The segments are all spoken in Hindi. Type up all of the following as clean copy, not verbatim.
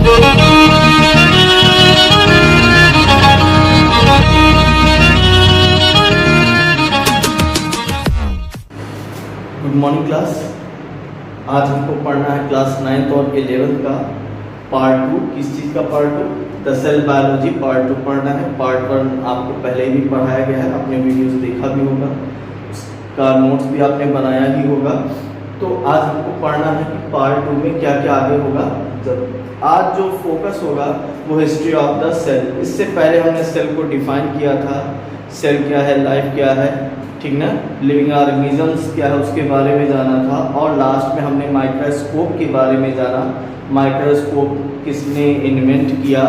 Good morning class. आज हमको पढ़ना है क्लास 9th और 11th का पार्ट 2। किस चीज़ का part 2? The cell biology part 2 पढ़ना है। पार्ट 1 आपको पहले ही पढ़ाया गया है, आपने वीडियोस देखा भी होगा, उसका नोट्स भी आपने बनाया ही होगा। तो आज हमको पढ़ना है कि पार्ट 2 में क्या क्या आगे होगा। जब आज जो फोकस होगा वो हिस्ट्री ऑफ द सेल। इससे पहले हमने सेल को डिफाइन किया था, सेल क्या है, लाइफ क्या है, ठीक ना, लिविंग ऑर्गेनिजम्स क्या है उसके बारे में जाना था। और लास्ट में हमने माइक्रोस्कोप के बारे में जाना, माइक्रोस्कोप किसने इन्वेंट किया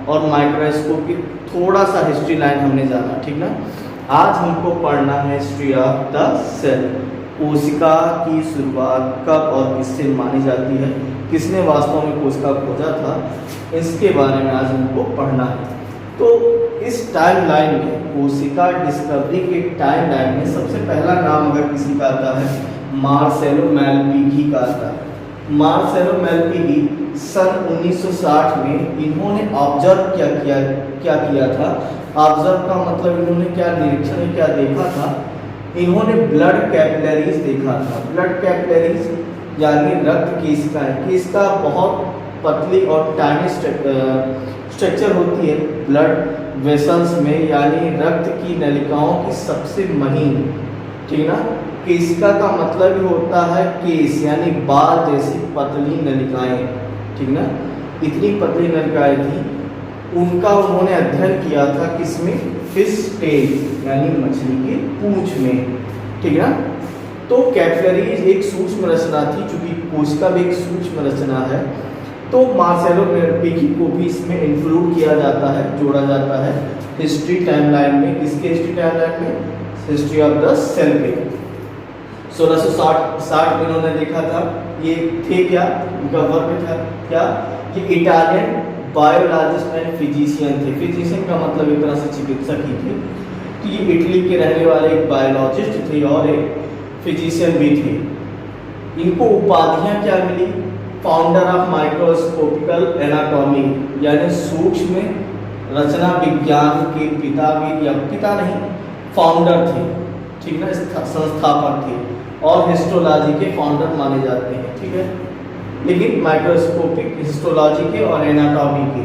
और माइक्रोस्कोप की थोड़ा सा हिस्ट्री लाइन हमने जाना, ठीक ना। आज हमको पढ़ना है हिस्ट्री ऑफ द सेल। कोशिका की शुरुआत कब और किससे मानी जाती है, किसने वास्तव में कोशिका खोजा था, इसके बारे में आज हमको पढ़ना है। तो इस टाइम लाइन में, कोशिका डिस्कवरी के टाइम लाइन में सबसे पहला नाम अगर किसी का आता है, मार्सेलो मैलपीगी का आता है। मार्सेलो मैलपीगी सन 1960 में इन्होंने ऑब्जर्व क्या किया था। ऑब्जर्व का मतलब इन्होंने क्या निरीक्षण, क्या देखा था, इन्होंने ब्लड कैपिलरीज देखा था। ब्लड कैपिलरीज यानी रक्त केशिकाएं। केशिका बहुत पतली और टाइनी स्ट्रक्चर होती है ब्लड वेसल्स में, यानी रक्त की नलिकाओं की सबसे महीन, ठीक ना। केशिका का मतलब ही होता है केस, यानी बाल जैसी पतली नलिकाएं, ठीक ना। इतनी पतली नलिकाएं थी, उनका उन्होंने अध्ययन किया था किसमें, फिश टेल यानी मछली के पूंछ में, ठीक ना। तो कैपिलरीज एक सूक्ष्म रचना थी, चूंकि कोशिका भी एक सूक्ष्म रचना है, तो मार्सेलो मैलपीगी को भी इसमें इंक्लूड किया जाता है, जोड़ा जाता है हिस्ट्री टाइमलाइन में। किसके हिस्ट्री टाइमलाइन में? हिस्ट्री ऑफ द सेल के। 1660 में इन्होंने देखा था। ये थे क्या, उनका वर्क था क्या, ये इटालियन बायोलॉजिस्ट एंड फिजिशियन थे। फिजिशियन का मतलब एक तरह से चिकित्सक ही थे। तो ये इटली के रहने वाले एक बायोलॉजिस्ट थे और एक फिजिशियन भी थे। इनको उपाधियां क्या मिली? फाउंडर ऑफ माइक्रोस्कोपिकल एनाटॉमी, यानी सूक्ष्म रचना विज्ञान के पिता भी, या पिता नहीं, फाउंडर थे, ठीक ना, संस्थापक थे। और हिस्टोलॉजी के फाउंडर माने जाते हैं, ठीक है। लेकिन माइक्रोस्कोपिक हिस्टोलॉजी के और एनाटॉमी के।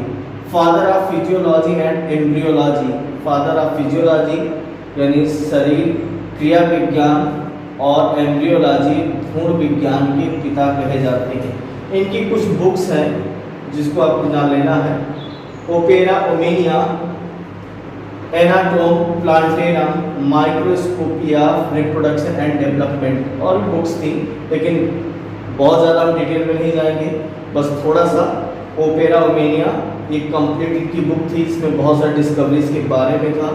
Father of physiology and embryology, father of physiology यानी शरीर क्रिया विज्ञान और एम्ब्रियोलॉजी भ्रूण विज्ञान के पिता कहे जाते हैं। इनकी कुछ बुक्स हैं जिसको आपको जान लेना है। Opera Omnia, Anatome Plantarum, Microscopia reproduction and development, और भी बुक्स थी, लेकिन बहुत ज़्यादा हम डिटेल में नहीं जाएंगे, बस थोड़ा सा। ओपेरा ओमेनिया एक कंप्लीट की बुक थी, इसमें बहुत सारे डिस्कवरीज के बारे में था।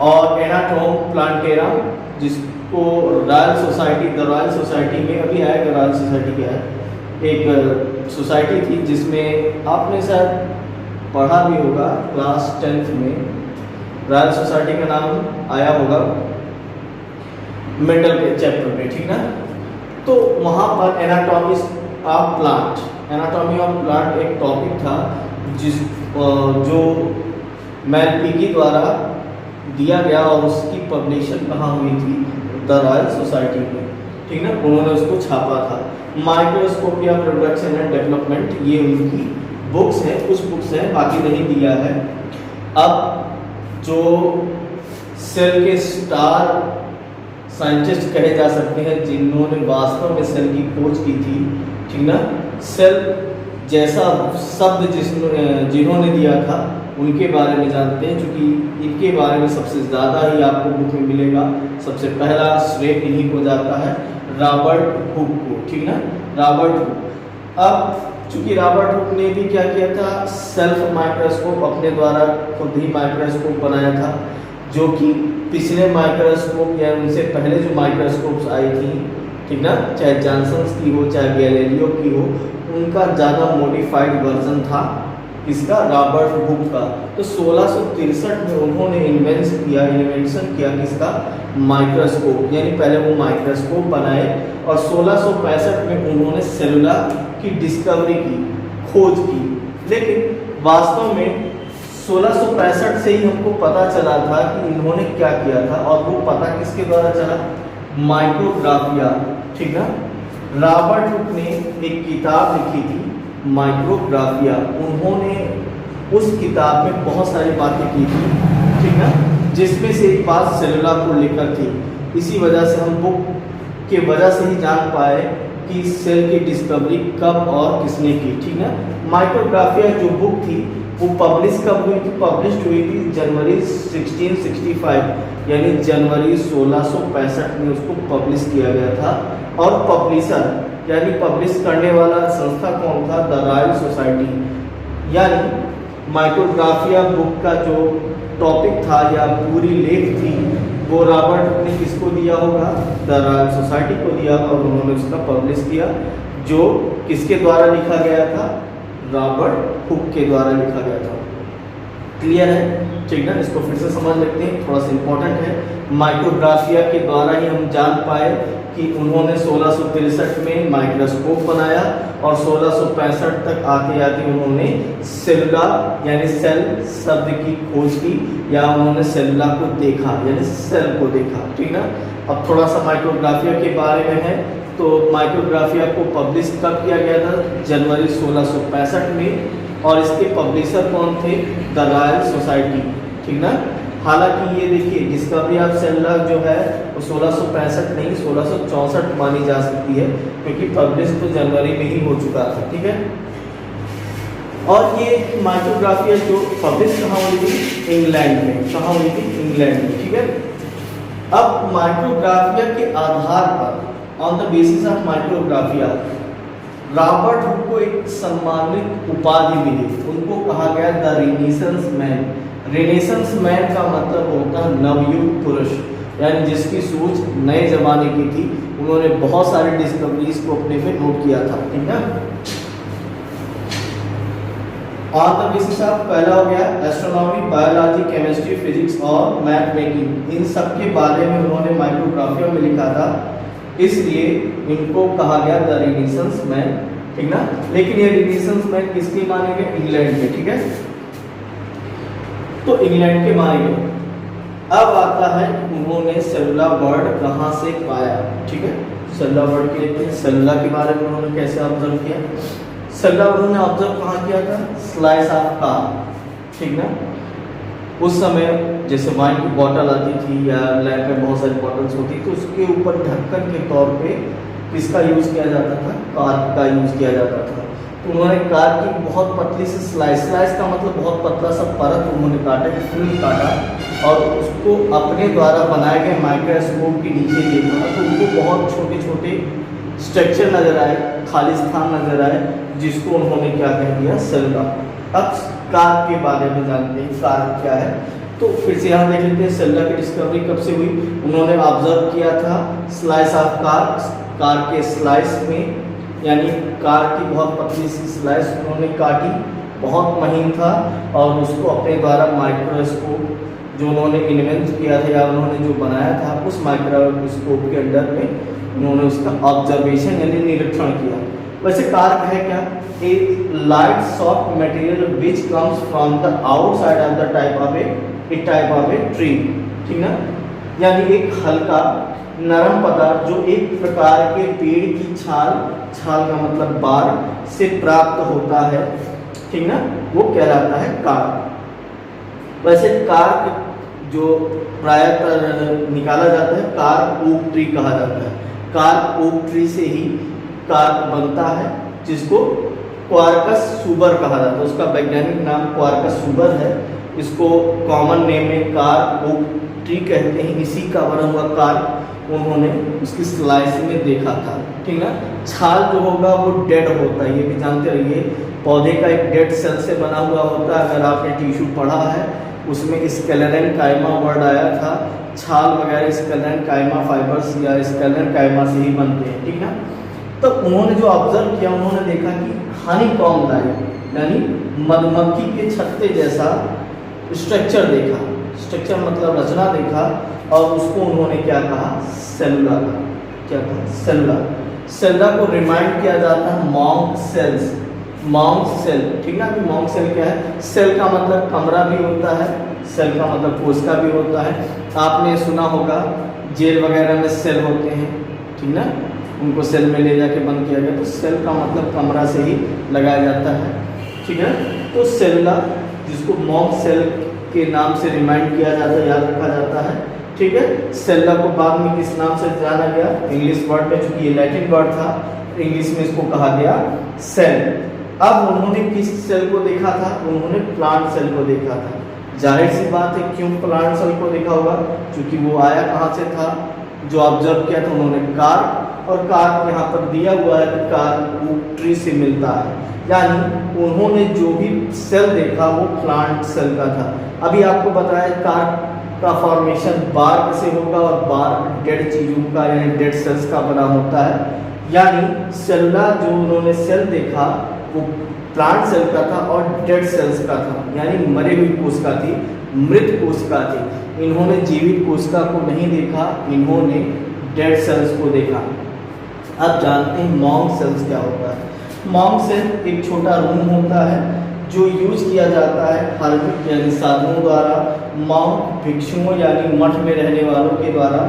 और एनाटोम प्लांटेरम, जिसको royal society, the royal society में अभी आएगा, रॉयल सोसाइटी क्या है, एक सोसाइटी थी जिसमें आपने शायद पढ़ा भी होगा क्लास 10th में, रॉयल सोसाइटी का नाम आया होगा मेंडल के चैप्टर में, ठीक ना। तो वहाँ पर anatomy of plant, anatomy of plant एक टॉपिक था जो मैलपीगी द्वारा दिया गया और उसकी पब्लिशन कहाँ हुई थी, द रॉयल सोसाइटी में, ठीक ना, उन्होंने उसको छापा था। माइक्रोस्कोपिया प्रोडक्शन एंड डेवलपमेंट, ये उनकी बुक्स हैं, कुछ बुक्स हैं, बाकी नहीं दिया है। अब जो सेल के स्टार साइंटिस्ट कहे जा सकते हैं, जिन्होंने वास्तव में सेल की खोज की थी, ठीक ना, सेल जैसा शब्द जिन्होंने दिया था, उनके बारे में जानते हैं, क्योंकि इनके बारे में सबसे ज़्यादा ही आपको बुक में मिलेगा। सबसे पहला श्रेय इन्हीं को जाता है, रॉबर्ट हुक को, ठीक ना, रॉबर्ट हुक। अब चूंकि रॉबर्ट हुक ने भी क्या किया था, सेल्फ माइक्रोस्कोप अपने द्वारा खुद ही माइक्रोस्कोप बनाया था, जो कि पिछले माइक्रोस्कोप या उनसे पहले जो माइक्रोस्कोप्स आई थी, ठीक ना, चाहे जॉनसन की हो चाहे गैलीलियो की हो, उनका ज़्यादा मॉडिफाइड वर्जन था इसका, रॉबर्ट हुक का। तो 1663 में उन्होंने इन्वेंशन किया किसका, माइक्रोस्कोप, यानी पहले वो माइक्रोस्कोप बनाए और 1665 में उन्होंने सेलुला की डिस्कवरी की, खोज की। लेकिन वास्तव में 1665 से ही हमको पता चला था कि इन्होंने क्या किया था, और वो पता किसके द्वारा चला, माइक्रोग्राफिया, ठीक है। रॉबर्ट हुक ने एक किताब लिखी थी माइक्रोग्राफिया, उन्होंने उस किताब में बहुत सारी बातें की थी, ठीक है, जिसमें से एक बात सेलुला को लेकर थी। इसी वजह से हम बुक के वजह से ही जान पाए कि सेल की डिस्कवरी कब और किसने की, ठीक है। माइक्रोग्राफिया जो बुक थी वो पब्लिश कब हुई थी, पब्लिश हुई थी जनवरी 1665, यानी जनवरी 1665 में उसको पब्लिश किया गया था। और पब्लिशर यानी पब्लिश करने वाला संस्था कौन था, द रॉयल सोसाइटी। यानी माइक्रोग्राफिया बुक का जो टॉपिक था या पूरी लेख थी वो रॉबर्ट ने किसको दिया होगा, द रॉयल सोसाइटी को दिया, और उन्होंने उसका पब्लिश किया, जो किसके द्वारा लिखा गया था, रॉबर्ट हुक के द्वारा लिखा गया था। क्लियर है, ठीक है। इसको फिर से समझ लेते हैं, थोड़ा सा इंपॉर्टेंट है। माइक्रोग्राफिया के द्वारा ही हम जान पाए कि उन्होंने 1663 में माइक्रोस्कोप बनाया और 1665 तक आते आते उन्होंने सेलुला यानी सेल शब्द की खोज की, या उन्होंने सेलुला को देखा यानी सेल को देखा, ठीक है। अब थोड़ा सा माइक्रोग्राफिया के बारे में है, तो माइक्रोग्राफिया को पब्लिश कब किया गया था, जनवरी 1665 में, और इसके पब्लिशर कौन थे, द रॉयल सोसाइटी, ठीक ना। हालांकि ये देखिए डिस्कवरी ऑफ सेलुला जो है वो 1665 नहीं 1664 मानी जा सकती है, क्योंकि पब्लिश तो जनवरी में ही हो चुका था, ठीक है। और ये माइक्रोग्राफिया जो पब्लिश कहाँ हुई थी, इंग्लैंड में, कहाँ हुई थी, इंग्लैंड में, ठीक है। अब माइक्रोग्राफिया के आधार पर, on the basis of Micrographia, Robert Hooke को एक सम्मानित उपाधि मिली, उनको कहा गया the renaissance man. Renaissance man का मतलब होता है नवयुग पुरुष, यानी जिसकी सोच नए जमाने की थी, उन्होंने बहुत सारी डिस्कवरीज को अपने में नोट किया था, ठीक है। ऑन द बेसिस ऑफ पहला हो गया एस्ट्रोनॉमी, बायोलॉजी, केमिस्ट्री, फिजिक्स और मैथ मेकिंग, इन सब के बारे में उन्होंने माइक्रोग्राफिया में लिखा था, इसलिए इनको कहा गया द रेनेसांस मैन, ठीक ना। लेकिन ये रेनेसांस मैन किसके माने गए, इंग्लैंड के, ठीक है, तो इंग्लैंड के माने गए। अब आता है उन्होंने सेलुला वर्ड कहाँ से पाया, ठीक है। सेलुला वर्ड के लिए सेलुला के बारे में उन्होंने कैसे ऑब्जर्व किया, सेलुला उन्होंने ऑब्जर्व कहाँ किया था, स्लाइस ऑफ कार, ठीक ना। उस समय जैसे वाइन की बॉटल आती थी या लैब में बहुत सारी बॉटल्स होती, तो उसके ऊपर ढक्कन के तौर पे किसका यूज़ किया जाता था, कार्क का यूज़ किया जाता था। तो उन्होंने कार्क की बहुत पतली सी स्लाइस का मतलब बहुत पतला सा परत उन्होंने काटा, फिल्म काटा, और उसको अपने द्वारा बनाए गए माइक्रोस्कोप के नीचे देखा, तो उनको बहुत छोटे छोटे स्ट्रक्चर नजर आए, खाली स्थान नजर आए, जिसको उन्होंने क्या कह दिया, सेलुला। अब कार्क के बारे में जानते हैं, कार्क क्या है, तो फिर से यहाँ देख लेते हैं सेलुला की डिस्कवरी कब से हुई। उन्होंने ऑब्जर्व किया था स्लाइस ऑफ कार्क, कार्क के स्लाइस में, यानी कार्क की बहुत पतली सी स्लाइस उन्होंने काटी, बहुत महीन था, और उसको अपने द्वारा माइक्रोस्कोप जो उन्होंने इन्वेंट किया था या उन्होंने जो बनाया था, उस माइक्रोस्कोप के अंदर में उन्होंने उसका ऑब्जर्वेशन यानी निरीक्षण किया। वैसे कार्क है क्या, a light soft material which comes from the outside of the type of a tree, ठीक ना, यानी एक हल्का नरम पदार्थ जो एक प्रकार के पेड़ की छाल का मतलब बार से प्राप्त होता है, ठीक ना, वो कहलाता है कार्क। वैसे कार्क जो प्रायः निकाला जाता है, कार्क ओक ट्री कहा जाता है, कार्क ओक ट्री से ही कार्क बनता है, जिसको क्वार्कस सुबर कहा जाता है, उसका वैज्ञानिक नाम क्वार्कस सुबर है, इसको कॉमन नेम में कार्क ओक ट्री कहते हैं। इसी का बना हुआ कार्क उन्होंने उसकी स्लाइस में देखा था, ठीक ना। छाल जो होगा वो डेड होता है, ये भी जानते रहिए, पौधे का एक डेड सेल से बना हुआ होता है। अगर आपने टिश्यू पढ़ा है उसमें स्केलेरन काइमा वर्ड आया था, छाल वगैरह स्केलेरन काइमा फाइबर्स या स्केलेरन काइमा से ही बनते हैं, ठीक ना। तो उन्होंने जो ऑब्जर्व किया, उन्होंने देखा कि हनीकॉम्ब लाइक यानी मधुमक्खी के छत्ते जैसा स्ट्रक्चर देखा, स्ट्रक्चर मतलब रचना देखा, और उसको उन्होंने क्या कहा, सेलुला का, क्या कहा, सेलुला। सेलुला को रिमाइंड किया जाता है मॉन्क सेल्स। मॉन्क सेल, ठीक ना। अभी मॉन्क सेल क्या है? सेल का मतलब कमरा भी होता है, सेल का मतलब कोशिका भी होता है। आपने सुना होगा जेल वगैरह में सेल होते हैं, ठीक ना, उनको सेल में ले जाके बंद किया गया, तो सेल का मतलब कमरा से ही लगाया जाता है, ठीक है। तो सेलुला, जिसको मॉन्क सेल के नाम से रिमाइंड किया जाता है, याद रखा जाता है, ठीक है। सेलुला को बाद में किस नाम से जाना गया? इंग्लिश वर्ड में, चूंकि ये लैटिन वर्ड था, इंग्लिश में इसको कहा गया सेल। अब उन्होंने किस सेल को देखा था? उन्होंने प्लांट सेल को देखा था। जाहिर सी बात है, क्यों प्लांट सेल को देखा होगा? क्योंकि वो आया कहाँ से था? जो ऑब्जर्व किया था उन्होंने कार्प, और कार्प यहाँ पर दिया हुआ है कि कार्प वो ट्री से मिलता है, यानी उन्होंने जो भी सेल देखा वो प्लांट सेल का था। अभी आपको बताया कार्प का फॉर्मेशन बार्क से होगा, और बार्क डेड चीजों का यानी डेड सेल्स का बना होता है। यानी सेलुला जो उन्होंने सेल देखा वो प्लांट सेल का था और डेड सेल्स का था, यानी मरी हुई कोशिका थी, मृत कोशिका थी। इन्होंने जीवित कोशिका को नहीं देखा, इन्होंने डेड सेल्स को देखा। अब जानते हैं मॉन्क सेल्स क्या होता है। मॉन्क सेल एक छोटा रूम होता है जो यूज किया जाता है हर्मिट यानी साधुओं द्वारा, मॉन्क भिक्षुओं यानी मठ में रहने वालों के द्वारा,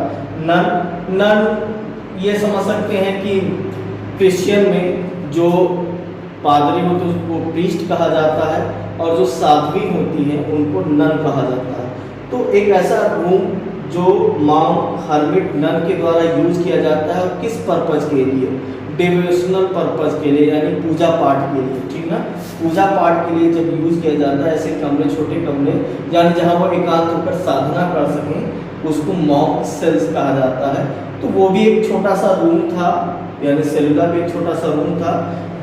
नन ये समझ सकते हैं कि क्रिश्चियन में जो पादरी होते हैं उसको प्रीस्ट कहा जाता है, और जो साध्वी होती हैं उनको नन कहा जाता है। तो एक ऐसा रूम जो मॉन्क हर्मिट नन के द्वारा यूज किया जाता है, और किस पर्पज के लिए? डिवोशनल पर्पज के लिए, यानी पूजा पाठ के लिए, ठीक ना। पूजा पाठ के लिए जब यूज किया जाता है ऐसे कमरे, छोटे कमरे, यानी जहाँ वो एकांत होकर साधना कर सकें, उसको मॉन्क सेल्स कहा जाता है। तो वो भी एक छोटा सा रूम था, यानी सेलुला भी एक छोटा सा रूम था,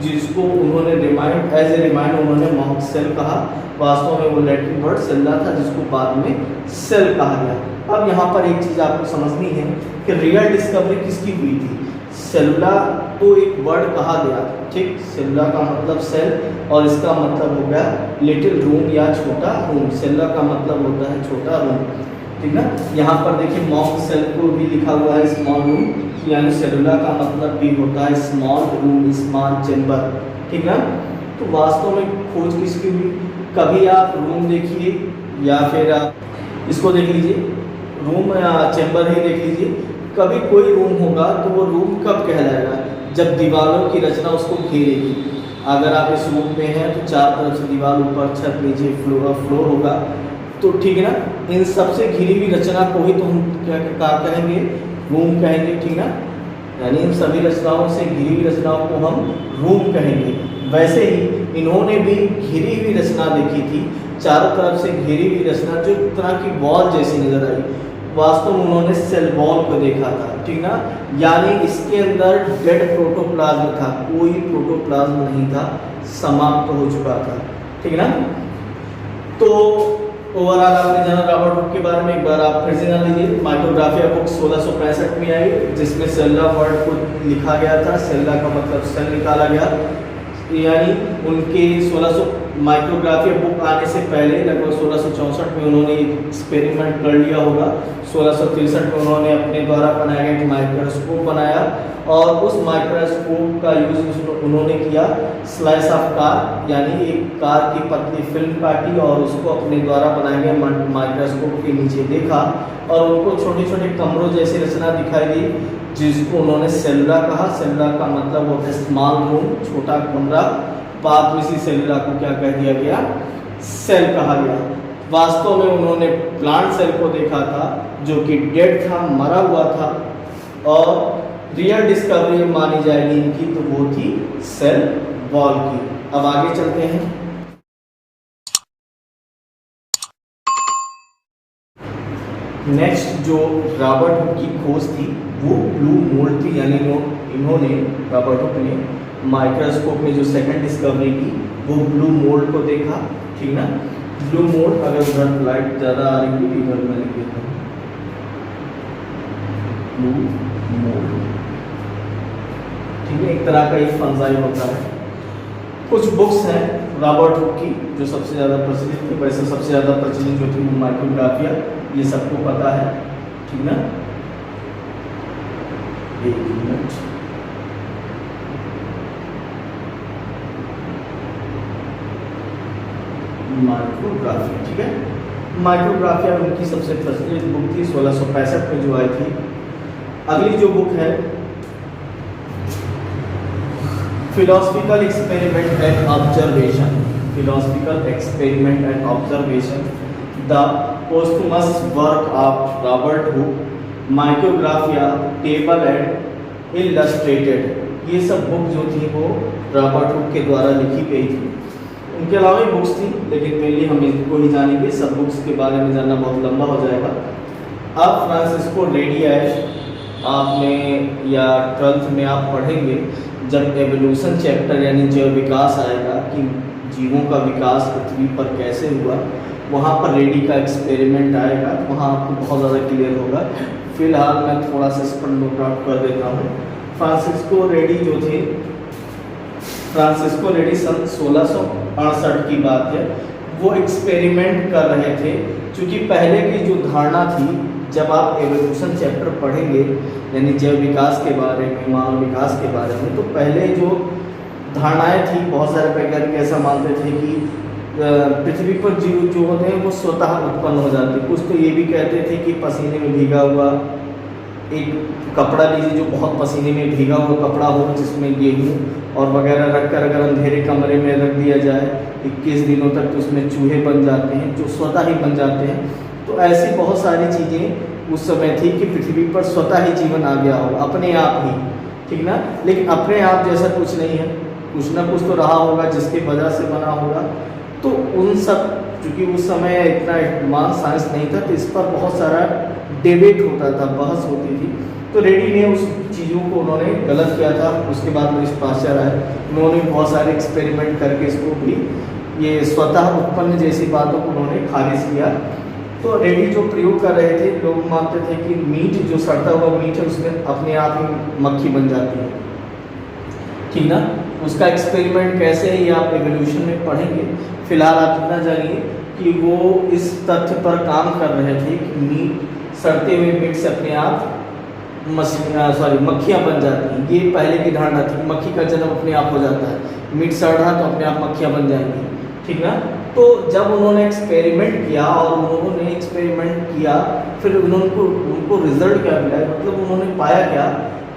जिसको उन्होंने रिमाइंड एज ए रिमाइंड उन्होंने मॉन्क सेल कहा। वास्तव में वो लैटिन वर्ड सेलुला था, जिसको बाद में सेल कहा गया। अब यहाँ पर एक चीज़ आपको समझनी है कि रियल डिस्कवरी किसकी हुई थी? सेलुला तो एक वर्ड कहा गया, ठीक, सेलुला का मतलब सेल, और इसका मतलब हो गया लिटिल रूम या छोटा रूम। सेलुला का मतलब होता है छोटा रूम, ठीक ना। यहाँ पर देखिए मॉन्क सेल को भी लिखा हुआ है स्मॉल रूम, यानी सेलुला का मतलब भी होता है स्मॉल रूम, स्मॉल चेम्बर, ठीक ना। तो वास्तव में खोज किसकी हुई? कभी आप रूम देखिए या फिर आप इसको देख लीजिए, रूम या चेम्बर ही देख लीजिए। कभी कोई रूम होगा तो वो रूम कब कहलाएगा? जब दीवारों की रचना उसको घेरेगी। अगर आप इस रूम में हैं तो चार तरफ से दीवार, ऊपर छत, नीचे फ्लोर होगा, तो ठीक है ना। इन सबसे घिरी हुई रचना को ही तो हम क्या कहेंगे? रूम कहेंगे, ठीक ना। यानी इन सभी रचनाओं से घिरी हुई रचनाओं को हम रूम कहेंगे। वैसे ही इन्होंने भी घिरी हुई रचना देखी थी, चारों तरफ से घिरी हुई रचना जो तरह की वॉल जैसी नजर आई। वास्तव में उन्होंने सेल वॉल को देखा था, ठीक ना। यानी इसके अंदर डेड प्रोटोप्लाज्म था, कोई प्रोटोप्लाज्म नहीं था, समाप्त हो चुका था, ठीक ना। तो ओवरऑल आपने जाना रॉबर्ट हुक के बारे में। एक बार आप फिर से जान लीजिए। माइक्रोग्राफिया बुक 1665 में आई, जिसमें सेलुला वर्ड को लिखा गया था, सेलुला का मतलब सेल निकाला गया, यानी उनके 1600 माइक्रोग्राफिया बुक आने से पहले लगभग 1664 में उन्होंने एक्सपेरिमेंट कर लिया होगा। 1663 में उन्होंने अपने द्वारा बनाया गया एक माइक्रोस्कोप बनाया, और उस माइक्रोस्कोप का यूज उन्होंने किया स्लाइस ऑफ कार, यानी एक कार की पतली फिल्म काटी और उसको अपने द्वारा बनाए गए माइक्रोस्कोप के नीचे देखा, और उनको छोटे छोटे कमरों जैसी रचना दिखाई दी, जिसको उन्होंने सेलुला कहा। सेलुला का मतलब होता है स्मॉल रूम, छोटा कमरा। बाद में इसी सेलुला को क्या कह दिया गया? सेल कहा गया। वास्तव में उन्होंने प्लांट सेल को देखा था जो कि डेड था, मरा हुआ था, और रियल डिस्कवरी मानी जाएगी इनकी तो वो थी सेल वॉल की। अब आगे चलते हैं। नेक्स्ट जो रॉबर्ट हुक की खोज थी वो ब्लू मोल्ड थी, यानी इन्होंने रॉबर्ट हुक ने माइक्रोस्कोप में जो सेकंड डिस्कवरी की वो ब्लू मोल्ड को देखा, ठीक ना। ब्लू मोल्ड, अगर उधर लाइट ज़्यादा आ रही है इधर मैं लिख देता हूँ, ब्लू मोल्ड, ठीक है, एक तरह का ये फंजाई होता है। कुछ बुक्स हैं रॉबर्ट हुक की जो सबसे ज़्यादा प्रचलित थी, वैसे सबसे ज़्यादा प्रचलित जो थी वो माइक्रोग्राफिया, ये सबको पता है, ठीक ना। एक मिनट, माइक्रोग्राफिया, ठीक है। माइक्रोग्राफिया उनकी सबसे प्रचलित बुक थी, 1665 में जो आई थी। अगली जो बुक है philosophical experiment and observation, philosophical experiment and observation, the posthumous work of Robert Hooke, Micrographia, table and illustrated. ये सब बुक जो थी वो रॉबर्ट हुक के द्वारा लिखी गई थी। उनके अलावा भी बुक्स थी, लेकिन मेनली हम इनको ही जानेंगे, सब बुक्स के बारे में जानना बहुत लंबा हो जाएगा। अब फ्रांसिस्को रेडी आए, आपने या 12th में आप पढ़ेंगे जब एवोल्यूशन चैप्टर यानी जैव विकास आएगा कि जीवों का विकास पृथ्वी पर कैसे हुआ, वहाँ पर रेडी का एक्सपेरिमेंट आएगा, वहाँ आपको बहुत ज़्यादा क्लियर होगा। फिलहाल मैं थोड़ा सा इस पर नोट आउट कर देता हूँ। फ्रांसिस्को रेडी जो थे, फ्रांसिस्को रेडी सन 1668 की बात है, वो एक्सपेरिमेंट कर रहे थे। क्योंकि पहले की जो धारणा थी, जब आप एवोल्यूशन चैप्टर पढ़ेंगे यानी जैव विकास के बारे में, मानव विकास के बारे में, तो पहले जो धारणाएं थी, बहुत सारे वैज्ञानिक ऐसा मानते थे कि पृथ्वी पर जीव जो होते हैं वो स्वतः उत्पन्न हो जाते हैं। कुछ तो ये भी कहते थे कि पसीने में भीगा हुआ एक कपड़ा लीजिए, जो बहुत पसीने में भीगा हुआ कपड़ा हो, जिसमें गेहूँ और वगैरह रखकर अगर अंधेरे कमरे में रख दिया जाए 21 दिनों तक, तो उसमें चूहे बन जाते हैं, जो स्वतः ही बन जाते हैं। तो ऐसी बहुत सारी चीज़ें उस समय थी कि पृथ्वी पर स्वतः ही जीवन आ गया हो, अपने आप ही, ठीक ना। लेकिन अपने आप जैसा कुछ नहीं है, कुछ ना कुछ तो रहा होगा जिसकी वजह से बना होगा। तो उन सब, क्योंकि उस समय इतना एडवांस साइंस नहीं था, तो इस पर बहुत सारा डिबेट होता था, बहस होती थी। तो रेडी ने उस चीज़ों को उन्होंने गलत किया था। उसके बाद में पाश्चर आए, उन्होंने बहुत सारे एक्सपेरिमेंट करके इसको भी ये स्वतः उत्पन्न जैसी बातों को उन्होंने खारिज किया। तो रेडी जो प्रयोग कर रहे थे, लोग मानते थे कि मीट जो सड़ता हुआ मीट है उसमें अपने आप ही मक्खी बन जाती है, ठीक ना। उसका एक्सपेरिमेंट कैसे है ये आप एवोल्यूशन में पढ़ेंगे। फिलहाल आप इतना जानिए कि वो इस तथ्य पर काम कर रहे थे कि मीट, सड़ते हुए मीट से अपने आप मक्खियाँ बन जाती हैं। ये पहले की धारणा थी, मक्खी का जन्म अपने आप हो जाता है, मीट सड़ रहा तो अपने आप मक्खियाँ बन जाएंगी, ठीक ना। तो जब उन्होंने एक्सपेरिमेंट किया और उन्होंने एक्सपेरिमेंट किया, फिर उनको रिजल्ट क्या मिला, मतलब उन्होंने पाया क्या,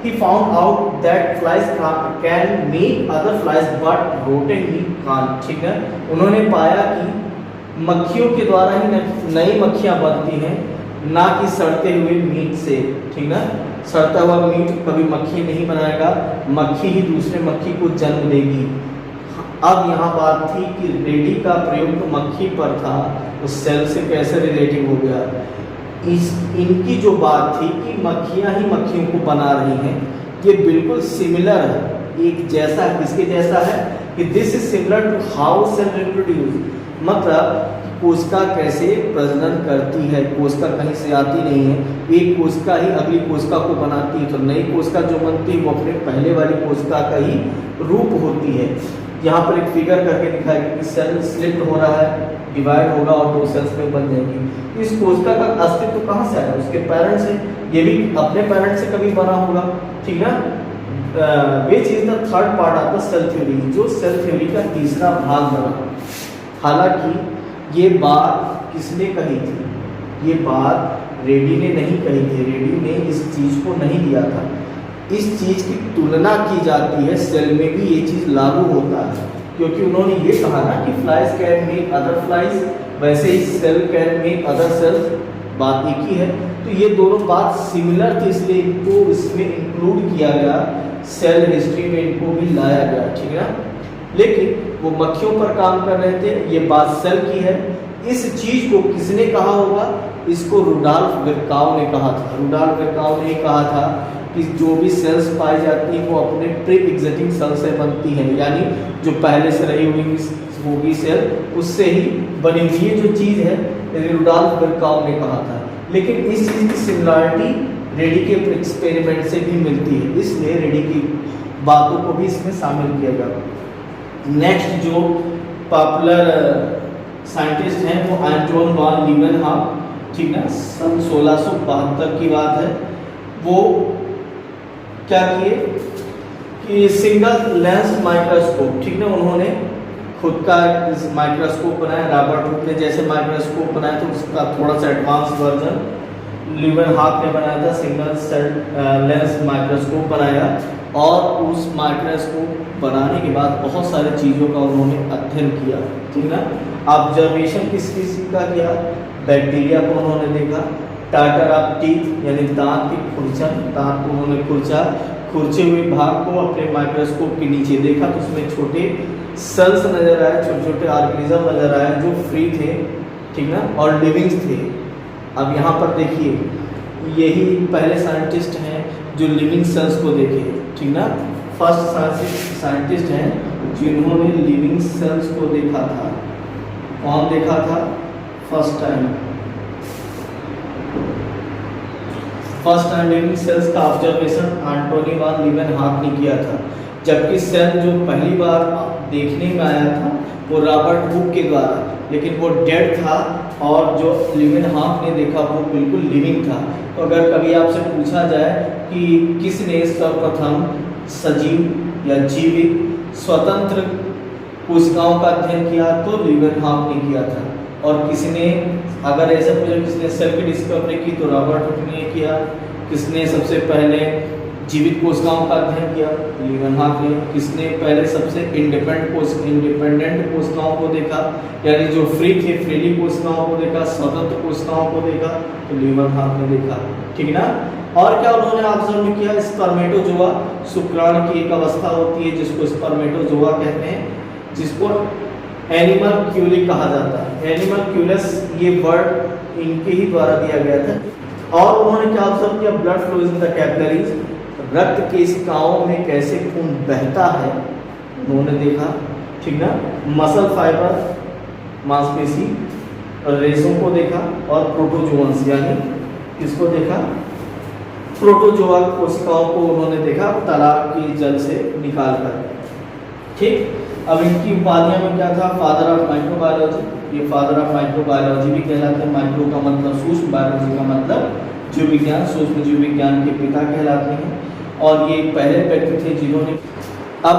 he found out that flies can make other flies but rotten meat can't, ठीक है। उन्होंने पाया कि मक्खियों के द्वारा ही नई मक्खियाँ बनती हैं, ना कि सड़ते हुए मीट से, ठीक ना। सड़ता हुआ मीट कभी मक्खी नहीं बनाएगा, मक्खी ही दूसरे मक्खी को जन्म देगी। अब यहाँ बात थी कि रेडी का प्रयोग तो मक्खी पर था, उस सेल से कैसे रिलेटिव हो गया। इनकी जो बात थी कि मक्खियाँ ही मक्खियों को बना रही हैं, ये बिल्कुल सिमिलर है, एक जैसा, किसके जैसा है कि this is similar to how cell reproduce, मतलब कोशिका कैसे प्रजनन करती है। कोशिका कहीं से आती नहीं है, एक कोशिका ही अगली कोशिका को बनाती है। तो नई कोशिका जो बनती है वो अपने पहले वाली कोशिका का ही रूप होती है। यहाँ पर एक फिगर करके दिखाया कि सेल स्लिप हो रहा है, डिवाइड होगा और 2 सेल्स में बन जाएंगी। इस कोशिका का अस्तित्व कहाँ से आया, उसके पेरेंट्स से, ये भी अपने पेरेंट्स से कभी बना होगा, ठीक ना। Which is the third part of the cell theory, जो सेल थ्योरी का तीसरा भाग बना। हालांकि ये बात किसने कही थी, ये बात रेडी ने नहीं कही थी, रेडी ने इस चीज़ को नहीं दिया था। इस चीज़ की तुलना की जाती है, सेल में भी ये चीज़ लागू होता है, क्योंकि उन्होंने ये कहा ना कि flies can make other flies, वैसे ही cell can make other cells, बात एक ही है। तो ये दोनों बात सिमिलर थी, इसलिए इनको इसमें इंक्लूड किया गया, सेल हिस्ट्री में इनको भी लाया गया, ठीक है ना। लेकिन वो मक्खियों पर काम कर रहे थे, ये बात सेल की है। इस चीज़ को किसने कहा होगा, इसको रुडॉल्फ विर्काउ ने कहा था। रुडॉल्फ विर्काउ ने कहा था कि जो भी सेल्स पाई जाती हैं वो अपने प्री एग्जिस्टिंग सेल से बनती हैं, यानी जो पहले से रही हुई होगी सेल, उससे ही बनी हुई ये जो चीज़ है, रुडॉल्फ विर्काउ ने कहा था। लेकिन इस चीज़ की सिमिलरिटी रेडी के एक्सपेरिमेंट से भी मिलती है, इसलिए रेडी की बातों को भी इसमें शामिल किया गया। नेक्स्ट जो पॉपुलर साइंटिस्ट हैं वो एंटोन वॉन लीवेनहॉफ, ठीक है, सन 1672 की बात है। वो क्या किए कि सिंगल लेंस माइक्रोस्कोप, ठीक है, उन्होंने खुद का माइक्रोस्कोप बनाया, रॉबर्ट हुक ने जैसे माइक्रोस्कोप बनाया तो उसका थोड़ा सा एडवांस वर्जन लीवेनहॉक ने बनाया था, सिंगल सेल लेंस माइक्रोस्कोप बनाया। और उस माइक्रोस्कोप बनाने के बाद बहुत सारी चीज़ों का उन्होंने अध्ययन किया, ठीक ना। ऑब्जर्वेशन किस का किया, बैक्टीरिया को उन्होंने देखा, टाटर ऑफ टीथ यानी दांत की खुरचन, दांत को उन्होंने खुरचे हुए भाग को अपने माइक्रोस्कोप के नीचे देखा तो उसमें छोटे सेल्स नजर आए, छोटे छोटे ऑर्गेनिज्म नजर आए जो फ्री थे, ठीक ना, और लिविंग थे। अब यहाँ पर देखिए यही पहले साइंटिस्ट हैं जो लिविंग सेल्स को देखे, ठीक ना। फर्स्ट साइंटिस्ट हैं जिन्होंने लिविंग सेल्स को देखा था। कौन देखा था? फर्स्ट टाइम लिविंग सेल्स का ऑब्जर्वेशन एंटोनी वान लीवेनहॉक ने किया था, जबकि सेल जो पहली बार देखने में आया था वो रॉबर्ट हुक के द्वारा, लेकिन वो डेड था, और जो लीवेनहॉक ने देखा वो बिल्कुल लिविंग था। तो अगर कभी आपसे पूछा जाए कि किसने सर्वप्रथम सजीव या जीवित स्वतंत्र कोशिकाओं का अध्ययन किया तो लीवेनहॉक ने किया था। और किसने, अगर ऐसा पूछा किसने सेल की डिस्कवरी की तो रॉबर्ट हुक ने किया। किसने सबसे पहले जीवित कोशिकाओं का अध्ययन किया? लीवेनहॉक ने। किसने पहले सबसे इंडिपेंडेंट कोशिकाओं को देखा, यानी जो फ्री थे, फ्रीली कोशिकाओं को देखा, स्वतंत्र कोशिकाओं को देखा? तो लीवेनहॉक ने देखा, ठीक ना। और क्या उन्होंने ऑब्जर्व किया? स्पर्मेटोजोआ, शुक्राणु की एक अवस्था होती है जिसको स्पर्मेटोजोआ कहते हैं, जिसको एनिमल क्यूली कहा जाता है। एनिमल क्यूलस ये वर्ड इनके ही द्वारा दिया गया था। और उन्होंने क्या ऑब्जर्व किया? Blood flow in the capillaries, रक्त केशिकाओं में कैसे खून बहता है उन्होंने देखा, ठीक ना। मसल फाइबर, मांसपेशी रेशों को देखा, और प्रोटोजोअन्स यानी किसको देखा? प्रोटोजोआ कोशिकाओं को उन्होंने देखा तालाब के जल से निकाल कर, ठीक। अब इनकी उपाधियां में क्या था? फादर ऑफ माइक्रोबायोलॉजी, ये फादर ऑफ माइक्रोबायोलॉजी भी कहलाते हैं। माइक्रो का मतलब सूक्ष्म, बायोलॉजी का मतलब जीव विज्ञान, सूक्ष्म जीव विज्ञान के पिता कहलाते हैं। और ये पहले व्यक्ति थे जिन्होंने, अब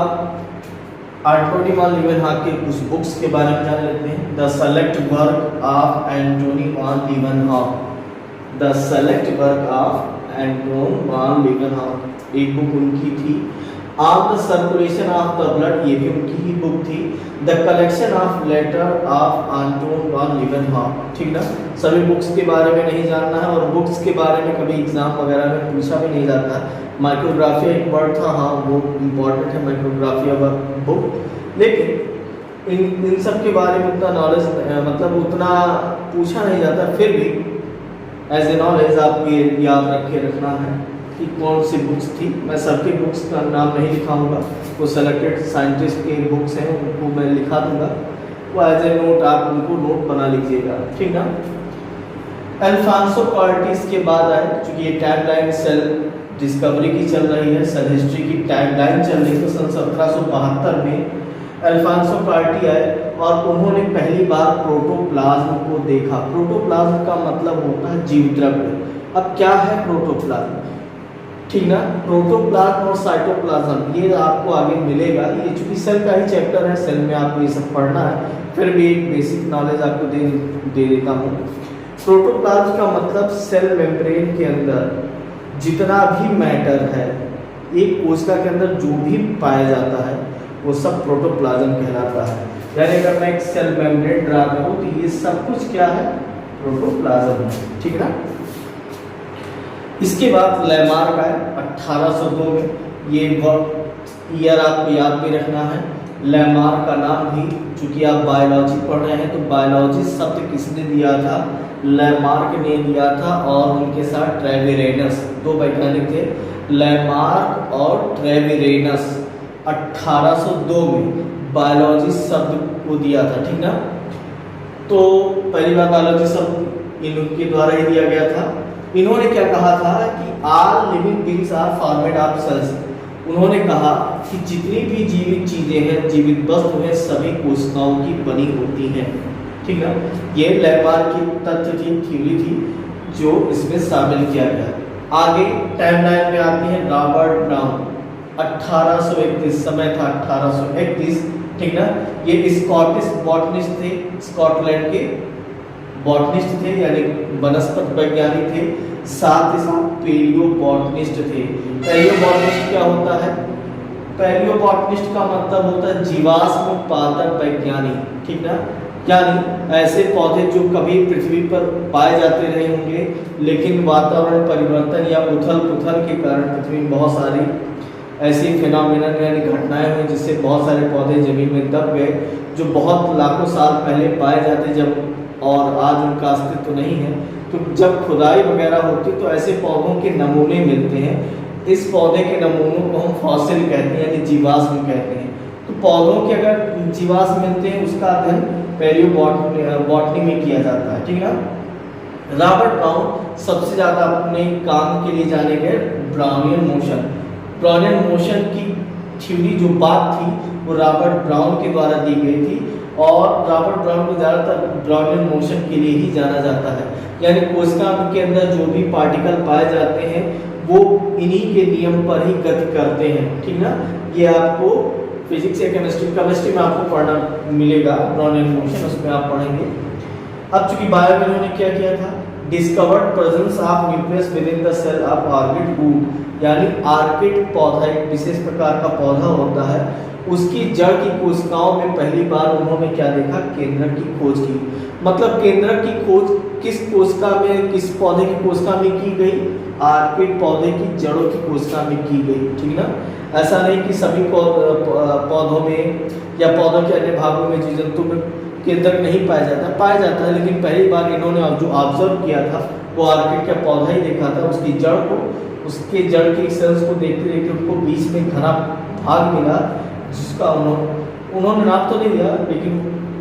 एंटोनी वान लीवेनहॉक के कुछ बुक्स के बारे में जान लेते हैं। The select work of Antonie van Leeuwenhoek, the select work of Antonie van Leeuwenhoek एक बुक उनकी थी। On the circulation of the blood, ये भी उनकी ही बुक थी। The collection of letter of Antonie van Leeuwenhoek, ठीक ना। सभी बुक्स के बारे में नहीं जानना है, और बुक्स के बारे में कभी एग्जाम वगैरह में पूछा भी नहीं जाता। माइक्रोग्राफिया एक वर्ड था, हाँ वो इम्पोर्टेंट है माइक्रोग्राफिया बुक, लेकिन इन सब के बारे में उतना नॉलेज मतलब उतना पूछा नहीं जाता। फिर भी एज ए नॉलेज आपको याद रखना है कि कौन सी बुक्स थी। मैं सबके बुक्स का नाम नहीं लिखाऊंगा, वो सेलेक्टेड साइंटिस्ट के बुक्स हैं उनको मैं लिखा दूंगा, वो एज ए नोट आप उनको नोट बना लीजिएगा, ठीक ना। अल्फांसो कार्टिस के बाद आए, चूंकि ये टाइमलाइन सेल डिस्कवरी की चल रही है, सेल हिस्ट्री की टाइमलाइन चल रही है, तो सन 1772 में अल्फांसो कार्टी आए और उन्होंने पहली बार प्रोटोप्लाज्म को देखा। प्रोटोप्लाज्म का मतलब होता है जीव द्रव्य। अब क्या है प्रोटोप्लाज्म, ठीक ना। प्रोटोप्लाज्म और साइटोप्लाज्म ये आपको आगे मिलेगा, ये चूंकि सेल का ही चैप्टर है, सेल में आपको ये सब पढ़ना है, फिर भी एक बेसिक नॉलेज आपको दे देता हूँ। प्रोटोप्लाज्म का मतलब सेल मेम्ब्रेन के अंदर जितना भी मैटर है, एक कोशिका के अंदर जो भी पाया जाता है वो सब प्रोटोप्लाज्म कहलाता है। यानी अगर मैं एक सेल मेम्ब्रेन ड्रा करूँ तो ये सब कुछ क्या है? प्रोटोप्लाज्म है, ठीक ना। इसके बाद लैमार्क आए 1802 में, ये ईयर आपको याद भी रखना है। लैमार्क का नाम भी, चूंकि आप बायोलॉजी पढ़ रहे हैं तो बायोलॉजी शब्द किसने दिया था? लैमार्क ने दिया था, और उनके साथ ट्रेविरेनस, दो वैज्ञानिक थे, लैमार्क और ट्रेविरेनस। 1802 में बायोलॉजी शब्द को दिया था, ठीक ना। तो पहली बार बायोलॉजी शब्द इनके द्वारा ही दिया गया था। इन्होंने क्या कहा था कि all living beings are formed of cells. उन्होंने कहा कि जितनी भी जीवित चीजें हैं, जीवित वस्तु हैं, सभी कोशिकाओं की बनी होती हैं, ठीक है। ये लैमार्क की तथ्य थी, थ्योरी थी जो इसमें शामिल किया गया। आगे टाइमलाइन में आती है रॉबर्ट ब्राउन। 1831 समय था 1831, ठीक ना। ये स्कॉटिश बॉटनिस्ट थे, स्कॉटलैंड के बॉटनिस्ट थे यानी वनस्पति वैज्ञानिक थे, साथ ही साथ पेलियो बॉटनिस्ट थे। पेलियो बॉटनिस्ट क्या होता है? पेलियो बॉटनिस्ट का मतलब होता है जीवाश्म पादप वैज्ञानिक, ठीक ना। यानी ऐसे पौधे जो कभी पृथ्वी पर पाए जाते रहे होंगे, लेकिन वातावरण परिवर्तन या उथल पुथल के कारण पृथ्वी में बहुत सारी ऐसी फिनोमिनन यानी घटनाएं हुई जिससे बहुत सारे पौधे जमीन में दब गए, जो बहुत लाखों साल पहले पाए जाते जब, और आज उनका अस्तित्व तो नहीं है। तो जब खुदाई वगैरह होती तो ऐसे पौधों के नमूने मिलते हैं। इस पौधे के नमूनों को हम फॉसिल कहते हैं यानी जीवाश्म कहते हैं। तो पौधों के अगर जीवाश्म मिलते हैं उसका अध्ययन पेलियो बॉटनी में किया जाता है, ठीक है ना। रॉबर्ट ब्राउन सबसे ज़्यादा अपने काम के लिए जाने गए ब्राउनियन मोशन। ब्राउनियन मोशन की थ्योरी जो बात थी वो रॉबर्ट ब्राउन के द्वारा दी गई थी, और रॉबर्ट ब्राउन को ज़्यादातर ब्राउनियन मोशन के लिए ही जाना जाता है। यानी कोशिका के अंदर जो भी पार्टिकल पाए जाते हैं वो इन्हीं के नियम पर ही गति करते हैं, ठीक ना। ये आपको फिजिक्स या केमिस्ट्री में आपको पढ़ना मिलेगा ब्राउनियन मोशन, उसमें आप पढ़ेंगे। अब चूंकि बायो में उन्होंने क्या किया था, discovered presence of nucleus within the cell of orchid wood, यानी ऑर्किड पौधा एक विशेष प्रकार का पौधा होता है, उसकी जड़ की कोशिकाओं में पहली बार उन्होंने क्या देखा, केंद्रक की खोज की। मतलब केंद्रक की खोज किस कोशिका में, किस पौधे की कोशिका में की गई, ऑर्किड पौधे की जड़ों की कोशिका में की गई, ठीक ना। ऐसा नहीं कि सभी पौधों में या पौधों के अन्य भागों में, जीव जंतु में केंद्रक नहीं पाया जाता है, लेकिन पहली बार इन्होंने जो ऑब्जर्व किया था वो ऑर्किड का पौधा ही देखा था। उसकी जड़ को, उसके जड़ के सेल्स को देखते देखते उनको बीच में घना भाग मिला, जिसका उन्होंने नाम तो नहीं दिया, लेकिन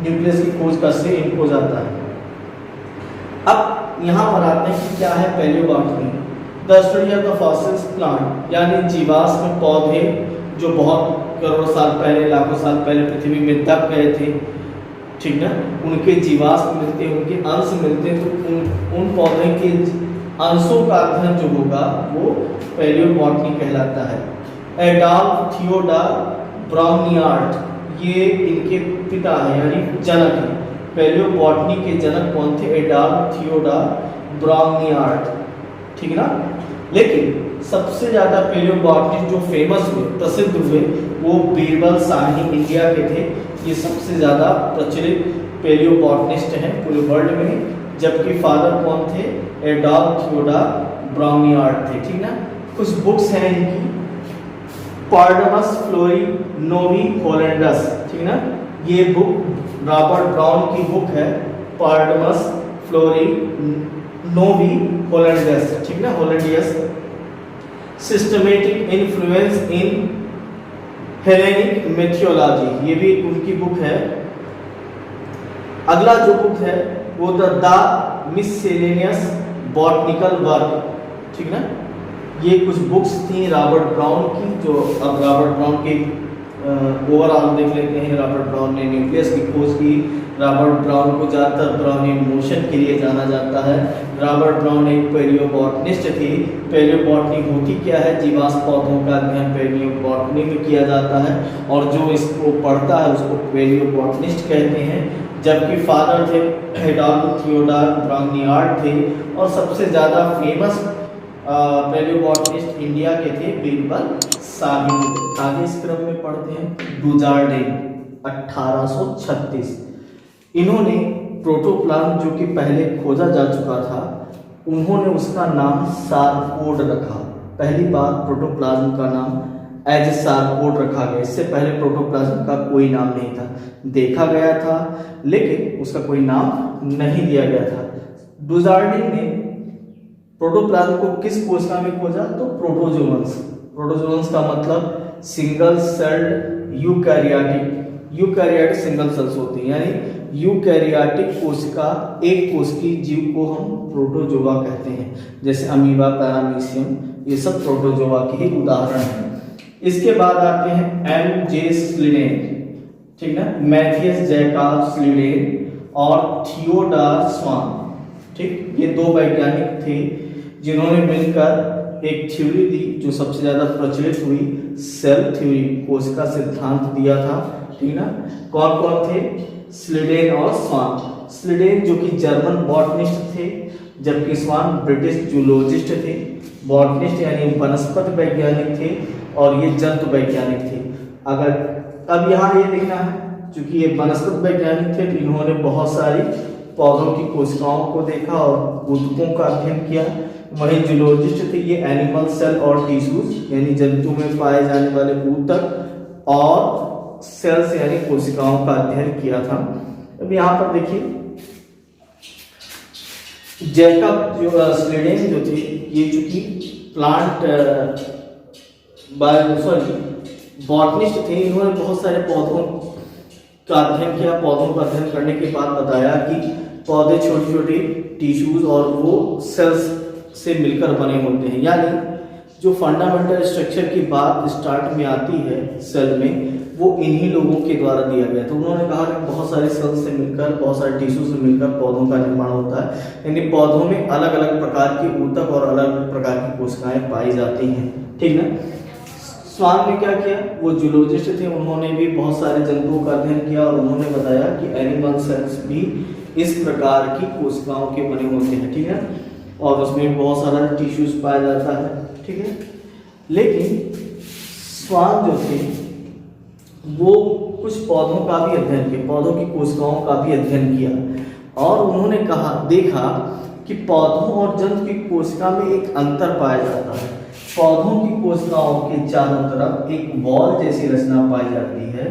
न्यूक्लियस की खोज का श्रेय इनको जाता है। अब यहाँ पर आते हैं कि क्या है palaeobotany. The study of the fossils plant, यानी जीवाश्म पौधे जो बहुत करोड़ों साल पहले, लाखों साल पहले पृथ्वी में दब गए थे, ठीक ना, उनके जीवाश्म मिलते हैं, उनके अंश मिलते हैं, तो उन पौधे के अंशों का अध्ययन जो होगा वो पेलियोबॉटनी कहलाता है। एडॉल्फ थियोडोर ब्राउनियार्ड, ये इनके पिता हैं यानी जनक हैं। पेलियोबॉटनी के जनक कौन थे? एडॉल्फ थियोडोर ब्राउनियार्ड, ठीक है ना। लेकिन सबसे ज्यादा पेलियोबॉटनिस्ट जो फेमस हुए, प्रसिद्ध हुए, वो बीरबल साहनी इंडिया के थे। ये सबसे ज्यादा प्रचलित पेलियोबॉटनिस्ट हैं पूरे वर्ल्ड में, जबकि फादर कौन थे? एडॉल्फ थियोडोर ब्राउनियार्ड थे, ठीक ना। कुछ बुक्स हैं इनकी, पार्डमस फ्लोरी नोवी होलैंडस, ठीक ना। ये बुक रॉबर्ट ब्राउन की बुक है, पार्डमस फ्लोरी नोवी होलैंडस, ठीक ना, होलैंडियस। सिस्टमेटिक इन्फ्लुएंस इन हेलेनिक मिथियोलॉजी, ये भी उनकी बुक है। अगला जो बुक है वो द मिससेलेनियस बॉटनिकल वर्क, ठीक ना। ये कुछ बुक्स थी रॉबर्ट ब्राउन की, जो अब रॉबर्ट ब्राउन के ओवरऑल देख लेते हैं। रॉबर्ट ब्राउन ने न्यूक्लियस की खोज की। रॉबर्ट ब्राउन को ज़्यादातर ब्राउनियन मोशन के लिए जाना जाता है। रॉबर्ट ब्राउन एक पेलियोबॉटनिस्ट थी। पेलियोबॉटनी होती क्या है? जीवाश्म पौधों का अध्ययन पेलियोबॉटनी में किया जाता है, और जो इसको पढ़ता है उसको पेलियोबॉटनिस्ट कहते हैं। जबकि फादर थे एडॉल्फ थियोडोर ब्राउनियार्ड थे, और सबसे ज़्यादा फेमस पेलियोबॉटनिस्ट इंडिया के थे बीरबल साहनी। आगे इस क्रम में पढ़ते हैं डुजार्डेन 1836। इन्होंने प्रोटोप्लाज्म जो कि पहले खोजा जा चुका था, उन्होंने उसका नाम सारकोड रखा। पहली बार प्रोटोप्लाज्म का नाम एज सारकोड रखा गया। इससे पहले प्रोटोप्लाज्म का कोई नाम नहीं था, देखा गया था लेकिन उसका कोई नाम नहीं दिया गया था। डुजार्डेन ने प्रोटोप्लाज्म को किस कोशिका में खोजा? तो प्रोटोजोअन्स। प्रोटोजोअन्स का मतलब single celled eukaryotic. Eukaryotic single cells होती हैं, यानी यूकैरियोटिक कोशिका, एक कोशिकीय जीव को हम प्रोटोजोआ कहते हैं। जैसे अमीबा, पैरामीशियम, ये सब प्रोटोजोआ के ही उदाहरण हैं। इसके बाद आते हैं एम जे स्लिडेन, ठीक है, मैथियस जैकब स्लिडेन और थियोडोर स्वान, ठीक। ये दो वैज्ञानिक थे जिन्होंने मिलकर एक थ्योरी दी जो सबसे ज्यादा प्रचलित हुई, सेल थ्योरी, कोशिका सिद्धांत दिया था। ठीक ना। कौन कौन थे? स्लीडेन और स्वान। स्लीडेन जो कि जर्मन बॉटनिस्ट थे, जबकि स्वान ब्रिटिश जूलॉजिस्ट थे। बॉटनिस्ट यानी वनस्पति वैज्ञानिक थे और ये जंतु वैज्ञानिक थे। अगर अब यहाँ ये देखना है, चूंकि ये वनस्पति वैज्ञानिक थे तो इन्होंने बहुत सारी पौधों की कोशिकाओं को देखा और ऊतकों का अध्ययन किया। वहीं जूलॉजिस्ट थे, ये एनिमल सेल और टिश्यूज यानी जंतु में पाए जाने वाले ऊतक और सेल्स यानी कोशिकाओं का अध्ययन किया था। अब यहाँ पर देखिए, जैकब जो स्लीडेन जो थे, ये चूंकि प्लांट बॉटनिस्ट थे, इन्होंने बहुत सारे पौधों का अध्ययन किया। पौधों का अध्ययन करने के बाद बताया कि पौधे छोटे छोटे टिश्यूज और वो सेल्स से मिलकर बने होते हैं, यानी जो फंडामेंटल स्ट्रक्चर की बात स्टार्ट में आती है सेल में, वो इन्हीं लोगों के द्वारा दिया गया। तो उन्होंने कहा कि बहुत सारे सेल्स से मिलकर, बहुत सारे टिश्यू से मिलकर पौधों का निर्माण होता है, यानी पौधों में अलग अलग प्रकार के ऊतक और अलग अलग प्रकार की कोशिकाएं पाई जाती हैं, ठीक ना। स्वान ने क्या किया? वो जूलॉजिस्ट थे, उन्होंने भी बहुत सारे जंतुओं का अध्ययन किया और उन्होंने बताया कि एनिमल सेल्स भी इस प्रकार की कोशिकाओं के बने होते हैं, ठीक है, और उसमें बहुत सारा टिश्यूज पाया जाता है, ठीक है। लेकिन स्वान जो थे वो कुछ पौधों का भी अध्ययन किया, पौधों की कोशिकाओं का भी अध्ययन किया और उन्होंने देखा कि पौधों और जंतु की कोशिका में एक अंतर पाया जाता है। पौधों की कोशिकाओं के चारों तरफ एक बॉल जैसी रचना पाई जाती है,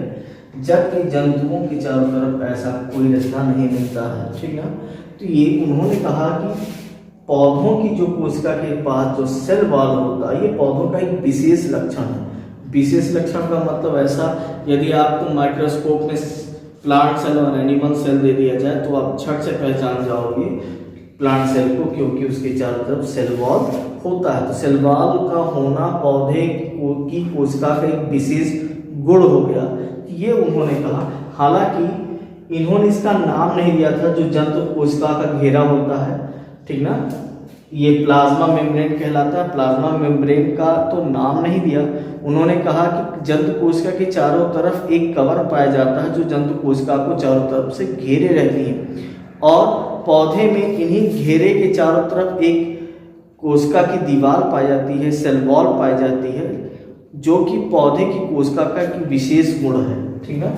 जबकि जंतुओं के चारों तरफ ऐसा कोई रचना नहीं मिलता है, ठीक ना। तो ये उन्होंने कहा कि पौधों की जो कोशिका के पास जो सेल वॉल होता है, ये पौधों का एक विशेष लक्षण है। विशेष लक्षण का मतलब ऐसा, यदि आपको माइक्रोस्कोप में प्लांट सेल और एनिमल सेल दे दिया जाए तो आप झट से पहचान जाओगे प्लांट सेल को, क्योंकि उसके चारों तरफ सेल वॉल होता है। तो सेल वॉल का होना पौधे की कोशिका का एक विशेष गुण हो गया, ये उन्होंने कहा। हालांकि इन्होंने इसका नाम नहीं दिया था जो जंतु कोशिका का घेरा होता है, ठीक ना, ये प्लाज्मा मेम्ब्रेन कहलाता है। प्लाज्मा मेम्ब्रेन का तो नाम नहीं दिया, उन्होंने कहा कि जंतु कोशिका के चारों तरफ एक कवर पाया जाता है जो जंतु कोशिका को चारों तरफ से घेरे रहती है और पौधे में इन्हीं घेरे के चारों तरफ एक कोशिका की दीवार पाई जाती है, सेल वॉल पाई जाती है, जो कि पौधे की कोशिका का एक विशेष गुण है, ठीक है।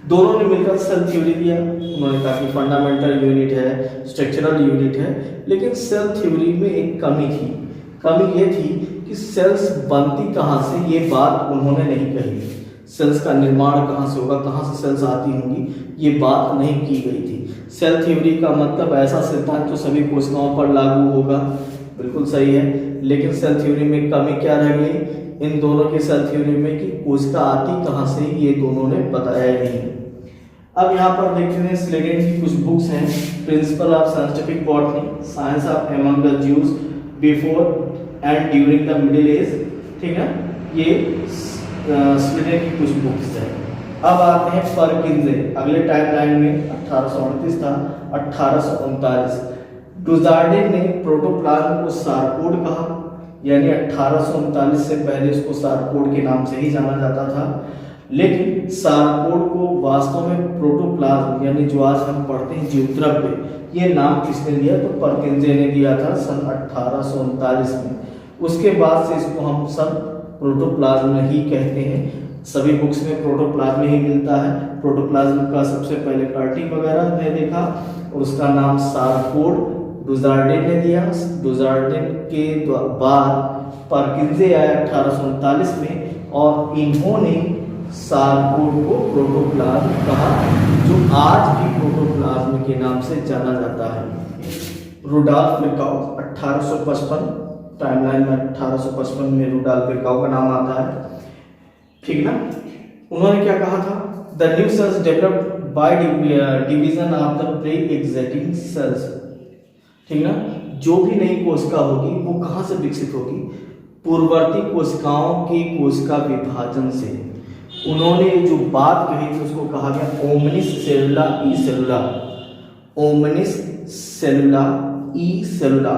दोनों ने मिलकर सेल थ्योरी दिया। उन्होंने कहा कि फंडामेंटल यूनिट है, स्ट्रक्चरल यूनिट है, लेकिन सेल थ्योरी में एक कमी थी। कमी ये थी कि सेल्स बनती कहाँ से, ये बात उन्होंने नहीं कही। सेल्स का निर्माण कहाँ से होगा, कहाँ से सेल्स आती होंगी, ये बात नहीं की गई थी। सेल थ्योरी का मतलब ऐसा सिद्धांत जो सभी कोशिकाओं पर लागू होगा, बिल्कुल सही है, लेकिन सेल थ्योरी में कमी क्या रह गई इन दोनों की सेल थ्योरी में कि कोशिका आती कहाँ से, ये दोनों ने बताया नहीं। अब यहाँ पर देखते हैं स्लीडेन की कुछ बुक्स हैं। Principle of scientific botany, science of among the Jews before and during the middle age, ठीक है, ये स्लीडेन की कुछ बुक्स हैं। अब आते हैं परकिंजे। अगले टाइमलाइन में 1838 था, 1839 डुजार्डिन ने प्रोटोप्लाज्म को सारकोड कहा, यानी 1839 से पहले उसको सारकोड के नाम से ही जाना जाता था। लेकिन सारकोड को वास्तव में प्रोटोप्लाज्म यानी जो आज हम पढ़ते हैं जीवद्रव्य, ये नाम किसने दिया? तो परकिंजे ने दिया था सन 1839 में। उसके बाद से इसको हम सब प्रोटोप्लाज्म ही कहते हैं। सभी बुक्स में प्रोटोप्लाज्म ही मिलता है। प्रोटोप्लाज्म का सबसे पहले कार्टिंग वगैरह ने देखा और उसका नाम सारकोड डुजार्डिन ने दिया। डुजार्डिन के बाद परकिंजे आया 1839 में और इन्होंने सारकोड को प्रोटोप्लाज्म कहा, जो आज भी प्रोटोप्लाज्म के नाम से जाना जाता है। रुडॉल्फ विर्काउ 1855, टाइमलाइन में 1855 में रुडॉल्फ विर्काउ का नाम आता है, ठीक ना। उन्होंने क्या कहा था? The new sales developed by division of the pre existing cells, ठीक ना। जो भी नई कोशिका होगी वो कहाँ से विकसित होगी? पूर्ववर्ती कोशिकाओं के कोशिका विभाजन से। उन्होंने जो बात कही थी उसको कहा गया ओमनिस सेलुला ई सेलुला। ओमनिस सेलुला ई सेलुला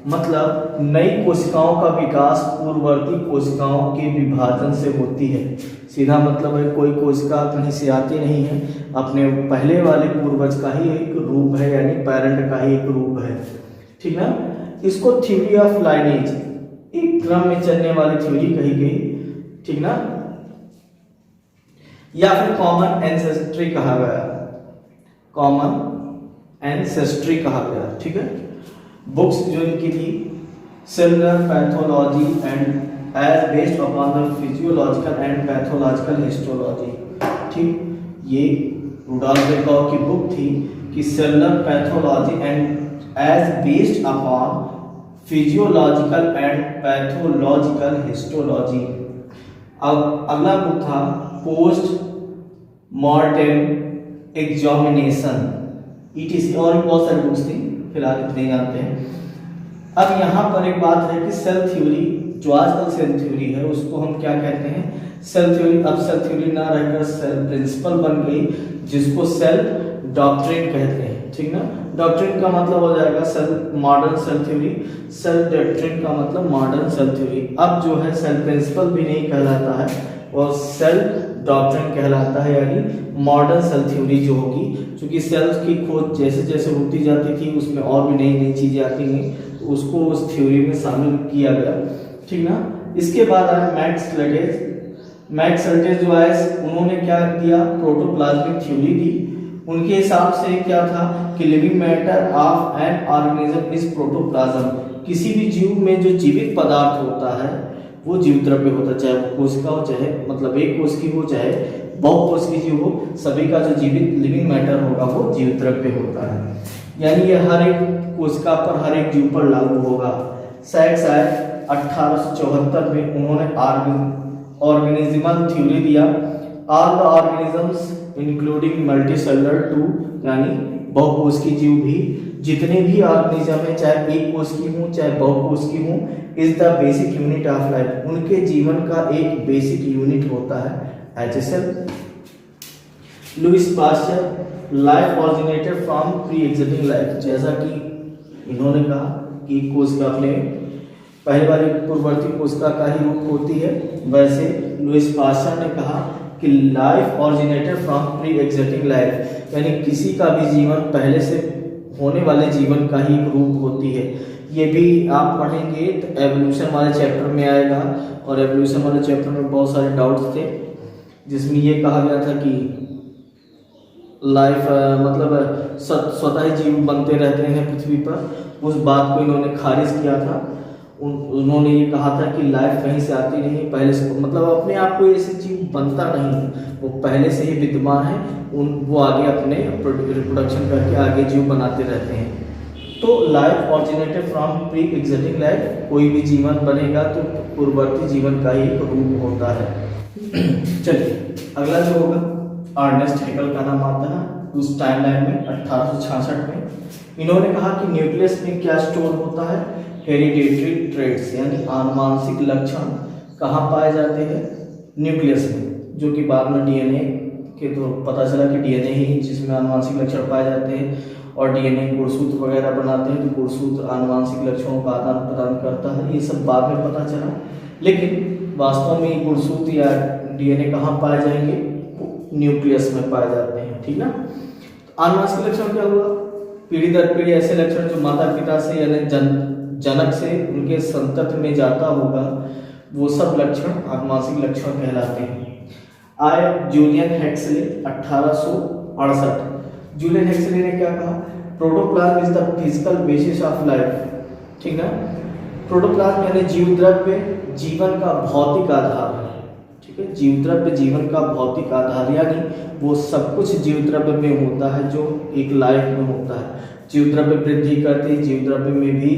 मतलब नई कोशिकाओं का विकास पूर्ववर्ती कोशिकाओं के विभाजन से होती है। सीधा मतलब है कोई कोशिका कहीं से आती नहीं है, अपने पहले वाले पूर्वज का ही एक रूप है, यानी पेरेंट का ही एक रूप है, ठीक ना। इसको थ्योरी ऑफ लाइनेज, एक क्रम में चलने वाली थ्योरी कही गई, ठीक ना, या फिर कॉमन एंसेस्ट्री कहा गया, कॉमन एंसेस्ट्री कहा गया, ठीक है। बुक्स जो इनकी थी, cellular pathology and as based upon the physiological and pathological histology, ठीक। ये रुडॉल्फ वर्कॉव की बुक थी कि cellular pathology and as based upon physiological and pathological histology. अब अगला बुक था पोस्ट मॉर्टेम एग्जामिनेशन, ETC, और भी बहुत सारी बुक्स थी, फिलहाल इतने जानते हैं। अब यहाँ पर एक बात है कि सेल थ्योरी, जो आजकल सेल थ्योरी है उसको हम क्या कहते हैं, सेल थ्योरी। अब सेल थ्योरी ना रहकर सेल प्रिंसिपल बन गई, जिसको सेल डॉक्ट्रिन कहते हैं, ठीक ना। डॉक्ट्रिन का मतलब हो जाएगा cell modern cell theory, cell doctrine का मतलब मॉडर्न सेल थ्योरी। अब जो है सेल प्रिंसिपल भी नहीं कहलाता है और सेल डॉक्ट्रिन कहलाता है, यानी मॉडर्न सेल थ्योरी जो होगी, क्योंकि सेल्स की खोज जैसे जैसे होती जाती थी उसमें और भी नई नई चीजें आती हैं, तो उसको उस थ्योरी में शामिल किया गया, ठीक ना। इसके बाद आया मैक्स स्लेटेज। मैक्स स्लेटेज जो है उन्होंने क्या किया, प्रोटोप्लाज्मिक थ्योरी दी। उनके हिसाब से क्या था कि living matter of an organism is protoplasm, किसी भी जीव में जो जीवित पदार्थ होता है वो जीव द्रव्य होता है, चाहे वो कोशिका हो, चाहे मतलब एक कोश की हो, चाहे बहुकोश की जीव हो, सभी का जो जीवित लिविंग मैटर होगा वो जीव द्रव्य होता है, यानी ये हर एक कोशिका पर, हर एक जीव पर लागू होगा। शायद 1874 में उन्होंने ऑर्गेनिज्मल थ्योरी दिया, all the organisms including multicellular too, यानी बहुकोश की जीव भी, जितने भी ऑर्गेनिज्म है, चाहे एक कोश की हो चाहे बहुकोश की हो, is the basic unit of life, उनके जीवन का एक बेसिक यूनिट होता है HSL। Lewis pasture, life originated from pre existing life, जैसा कि इन्होंने कहा कि कोशिका अपने पहले वाली पूर्ववर्ती कोशिका का ही रूप होती है, वैसे लुईस पास्चर ने कहा कि life originated from pre existing life, यानी किसी का भी जीवन पहले से होने वाले जीवन का ही एक रूप होती है। ये भी आप पढ़ेंगे तो एवोल्यूशन वाले चैप्टर में आएगा, और एवोल्यूशन वाले चैप्टर में बहुत सारे डाउट्स थे, जिसमें ये कहा गया था कि लाइफ मतलब स्वतः ही जीव बनते रहते हैं पृथ्वी पर, उस बात को इन्होंने खारिज किया था। उन्होंने ये कहा था कि लाइफ कहीं से आती नहीं, पहले से, मतलब अपने आप को ऐसे जीव बनता नहीं, वो पहले से ही विद्यमान है, वो आगे अपने रिप्रोडक्शन करके आगे जीव बनाते रहते हैं। तो life originated from pre existing life, कोई भी जीवन बनेगा तो पूर्ववर्ती जीवन का ही एक रूप होता है। चलिए अगला जो होगा, अर्नेस्ट हैकेल का नाम आता है उस टाइमलाइन में 1866 में। इन्होंने कहा कि न्यूक्लियस में क्या स्टोर होता है, हेरिडेटरी ट्रेट्स, यानी आनुवांशिक लक्षण कहाँ पाए जाते हैं, न्यूक्लियस में, जो कि बाद में DNA के तो पता चला कि DNA ही जिसमें आनुवांशिक लक्षण पाए जाते हैं, और DNA गुणसूत्र वगैरह बनाते हैं, तो गुणसूत्र आनुवांशिक लक्षणों का आदान प्रदान करता है, ये सब बाद में पता चला। लेकिन वास्तव में गुणसूत्र या DNA कहाँ पाए जाएंगे, न्यूक्लियस में पाए जाते हैं, ठीक ना। आनुवांशिक लक्षण क्या हुआ, पीढ़ी दर पीढ़ी ऐसे लक्षण जो माता पिता से यानी जनक से उनके संतति में जाता होगा, वो सब लक्षण आनुवांशिक लक्षण कहलाते हैं। आए जूलियन हेक्सले 1868। जूलियन हेक्सले ने क्या कहा, protoplasm is the physical basis of life, ठीक ना। प्रोटोप्लाज्म यानी जीव द्रव्य जीवन का भौतिक आधार है, ठीक है। जीव द्रव्य जीवन का भौतिक आधार, यानी वो सब कुछ जीव द्रव्य में होता है जो एक लाइफ में होता है। जीव द्रव्य वृद्धि करती है, जीव द्रव्य में भी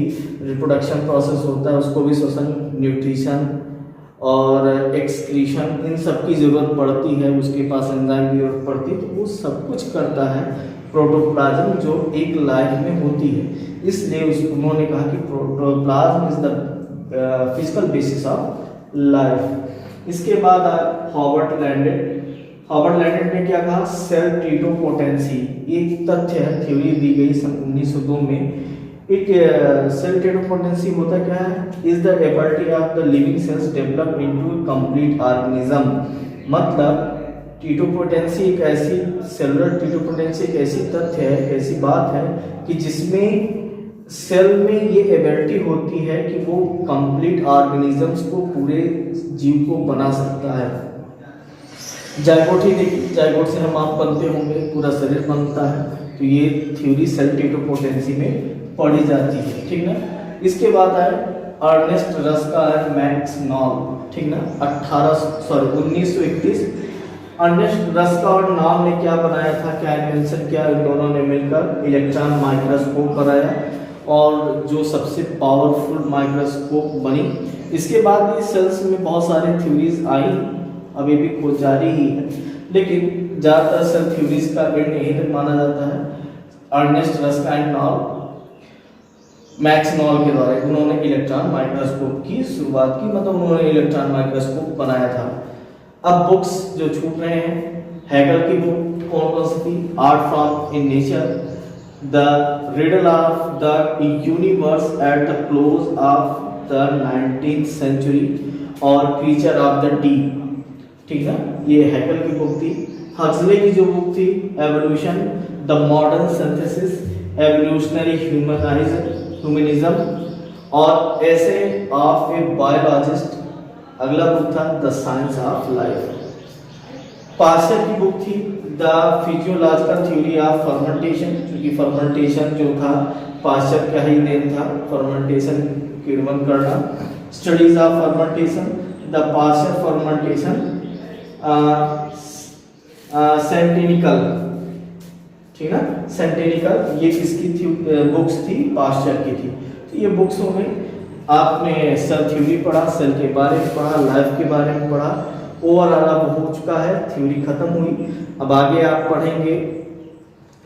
रिप्रोडक्शन प्रोसेस होता है, उसको भी श्वसन, न्यूट्रिशन और एक्सक्रीशन, इन सब की जरूरत पड़ती है, उसके पास एंजाइम की जरूरत पड़ती है, तो वो सब कुछ करता है प्रोटोप्लाज्म जो एक लाइफ में होती है। इसलिए उन्होंने कहा कि protoplasm is the physical basis of life. इसके बाद हॉबर्ट लैंडेड। हॉबर्ट लैंडेड ने क्या कहा, सेल टेटोपोटेंसी, एक तथ्य है, थ्योरी दी गई सन 1902 में। एक सेल टेटोपोटेंसी होता क्या है, is the ability of the living cells develop into complete organism, मतलब टीटोपोटेंसी एक ऐसी सेलुलर टीटोपोटेंसी एक ऐसी तथ्य है, एक ऐसी बात है कि जिसमें सेल में ये एबिलिटी होती है कि वो कंप्लीट ऑर्गेनिजम्स को, पूरे जीव को बना सकता है। जायगोट ही देखिए, जायगोट से हम आप बनते होंगे, पूरा शरीर बनता है, तो ये थ्योरी सेल टीटोपोटेंसी में पढ़ी जाती है, ठीक ना। इसके बाद आए Ernst Ruska and Max Knoll, ठीक ना, 1931 अर्नेस्ट रस्का और नॉल ने क्या बनाया था, क्या इन्वेंशन किया, इन दोनों ने मिलकर इलेक्ट्रॉन माइक्रोस्कोप बनाया और जो सबसे पावरफुल माइक्रोस्कोप बनी। इसके बाद ये सेल्स में बहुत सारी थ्योरीज आई, अभी भी खोज जारी ही है, लेकिन ज़्यादातर सेल थ्योरीज का एंड यहीं तक माना जाता है। Ernst Ruska and Knoll, Max Knoll के द्वारा उन्होंने इलेक्ट्रॉन माइक्रोस्कोप की शुरुआत की, मतलब उन्होंने इलेक्ट्रॉन माइक्रोस्कोप बनाया था। अब बुक्स जो छूट रहे हैं, हैगल की बुक कौन कौन सी थी, art from in nature, the riddle of the universe at the close of the 19th century और क्रीचर ऑफ द डीप, ठीक है, ये हैगल की बुक थी। हक्सले की जो बुक थी evolution, the modern synthesis, evolutionary humanism और एसे ऑफ ए बायोलॉजिस्ट, अगला बुक था the science of life. Pasteur की बुक थी the physiological theory of fermentation, क्योंकि फर्मेंटेशन जो था पाश्चर का ही नेम था, फर्मेंटेशन किण्वन करना, studies of fermentation, the Pasteur fermentation, centennial, ठीक है, सेंटेनिकल, ये किसकी थी, बुक्स थी, पाश्चर की थी। तो ये बुक्स हो गई, आपने सेल थ्योरी पढ़ा, सेल के बारे में पढ़ा, लाइफ के बारे में पढ़ा, ओवरऑल अब हो चुका है, थ्योरी खत्म हुई। अब आगे आप पढ़ेंगे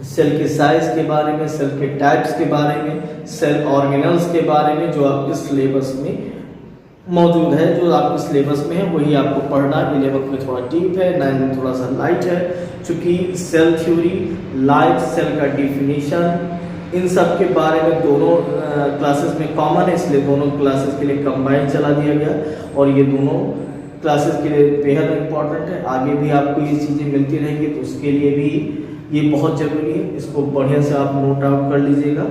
सेल के साइज के बारे में, सेल के टाइप्स के बारे में, सेल ऑर्गेनल्स के बारे में, जो आपके सिलेबस में मौजूद है, जो आपके सिलेबस में है वही आपको पढ़ना है। 11th में थोड़ा डीप है, 9th में थोड़ा सा लाइट है, क्योंकि सेल थ्योरी, लाइफ, सेल का डिफिनीशन, इन सब के बारे में दोनों क्लासेस में कॉमन है, इसलिए दोनों क्लासेस के लिए कंबाइन चला दिया गया और ये दोनों क्लासेस के लिए बेहद इम्पॉर्टेंट है। आगे भी आपको ये चीज़ें मिलती रहेंगी, तो उसके लिए भी ये बहुत ज़रूरी है, इसको बढ़िया से आप नोट आउट कर लीजिएगा।